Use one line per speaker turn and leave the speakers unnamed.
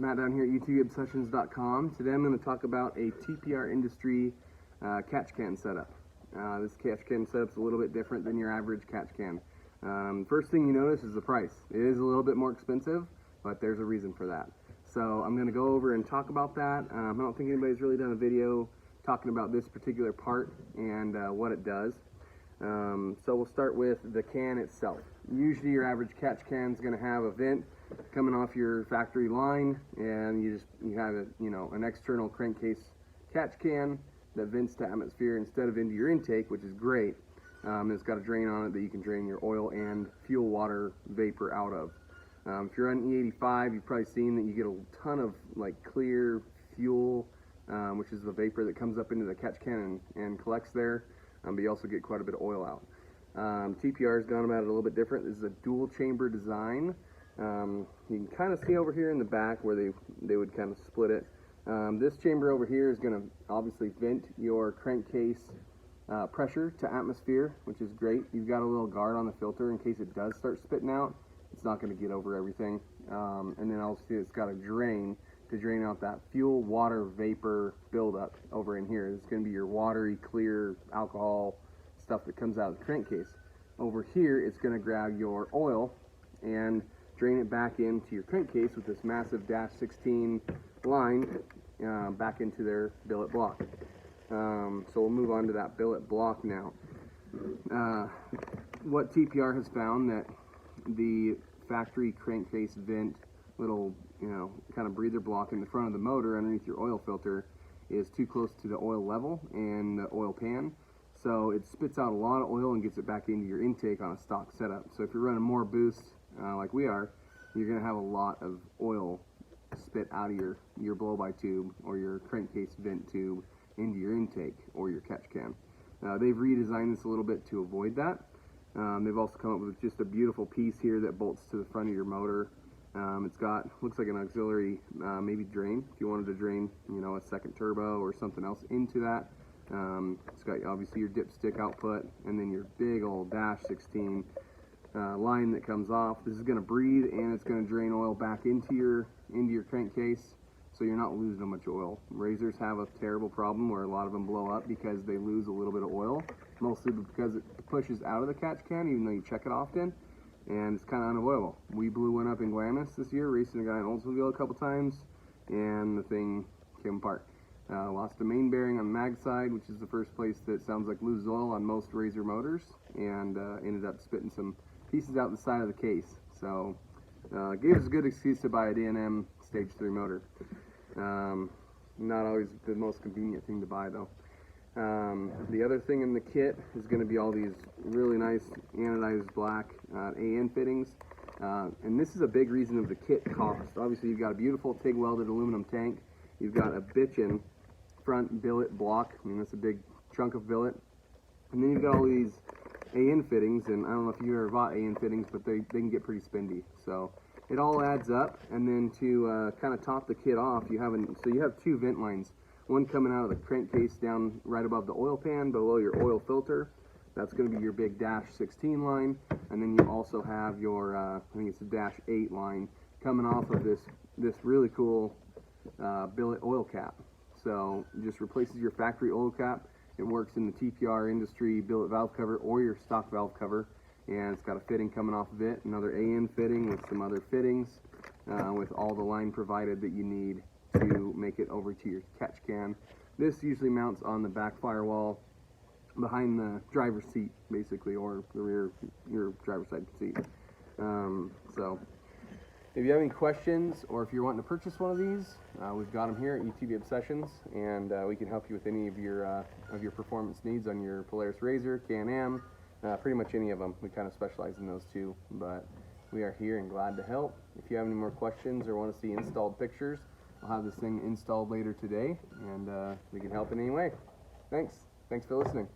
Matt down here at YouTubeObsessions.com. Today I'm going to talk about a TPR Industry catch can setup. This catch can setup is a little bit different than your average catch can. First thing you notice is the price. It is a little bit more expensive, but there's a reason for that. So I'm going to go over and talk about that. I don't think anybody's really done a video talking about this particular part and what it does. So we'll start with the can itself. Usually your average catch can is going to have a vent coming off your factory line, and you have an external crankcase catch can that vents to atmosphere instead of into your intake, which is great. It's got a drain on it that you can drain your oil and fuel water vapor out of. If you're on E85, you've probably seen that you get a ton of like clear fuel, which is the vapor that comes up into the catch can and collects there, but you also get quite a bit of oil out. TPR has gone about it a little bit different. This is a dual chamber design. You can kind of see over here in the back where they would kind of split it. This chamber over here is going to obviously vent your crankcase pressure to atmosphere, which is great. You've got a little guard on the filter in case it does start spitting out. It's not going to get over everything. And then also it's got a drain to drain out that fuel, water, vapor buildup over in here. It's going to be your watery, clear alcohol stuff that comes out of the crankcase. Over here, it's going to grab your oil and drain it back into your crankcase with this massive dash 16 line back into their billet block. So we'll move on to that billet block now. What TPR has found that the factory crankcase vent little kind of breather block in the front of the motor underneath your oil filter is too close to the oil level and the oil pan, so it spits out a lot of oil and gets it back into your intake on a stock setup. So if you're running more boost like we are, you're going to have a lot of oil spit out of your blow-by tube or your crankcase vent tube into your intake or your catch can. They've redesigned this a little bit to avoid that. They've also come up with just a beautiful piece here that bolts to the front of your motor. It's got, looks like an auxiliary maybe drain if you wanted to drain a second turbo or something else into that. It's got obviously your dipstick output and then your big old dash 16 line that comes off. This is going to breathe and it's going to drain oil back into your crankcase, so you're not losing a bunch of oil. Razors have a terrible problem where a lot of them blow up because they lose a little bit of oil, mostly because it pushes out of the catch can even though you check it often, and it's kind of unavoidable. We blew one up in Glamis this year, racing a guy in Oldsmobile a couple times, and the thing came apart. Lost a main bearing on the mag side, which is the first place that sounds like loses oil on most Razor motors, and ended up spitting some pieces out the side of the case. So gave us a good excuse to buy a D&M stage 3 motor. Not always the most convenient thing to buy though. The other thing in the kit is going to be all these really nice anodized black AN fittings, and this is a big reason of the kit cost. Obviously you've got a beautiful TIG welded aluminum tank, you've got a bitchin' front billet block, I mean that's a big chunk of billet, and then you've got all these AN fittings, and I don't know if you ever bought AN fittings, but they can get pretty spendy. So it all adds up, and then to kind of top the kit off, you have two vent lines. One coming out of the crankcase down right above the oil pan below your oil filter. That's going to be your big dash 16 line, and then you also have your I think it's a dash 8 line coming off of this really cool billet oil cap. So it just replaces your factory oil cap. It works in the TPR Industry billet valve cover or your stock valve cover, and it's got a fitting coming off of it, another AN fitting with some other fittings, with all the line provided that you need to make it over to your catch can. This usually mounts on the back firewall behind the driver's seat, basically, or the rear, your driver's side seat. So if you have any questions, or if you're wanting to purchase one of these, we've got them here at UTV Obsessions, and we can help you with any of your performance needs on your Polaris Razor, Can-Am, pretty much any of them. We kind of specialize in those two, but we are here and glad to help. If you have any more questions or want to see installed pictures, I'll have this thing installed later today, and we can help in any way. Thanks for listening.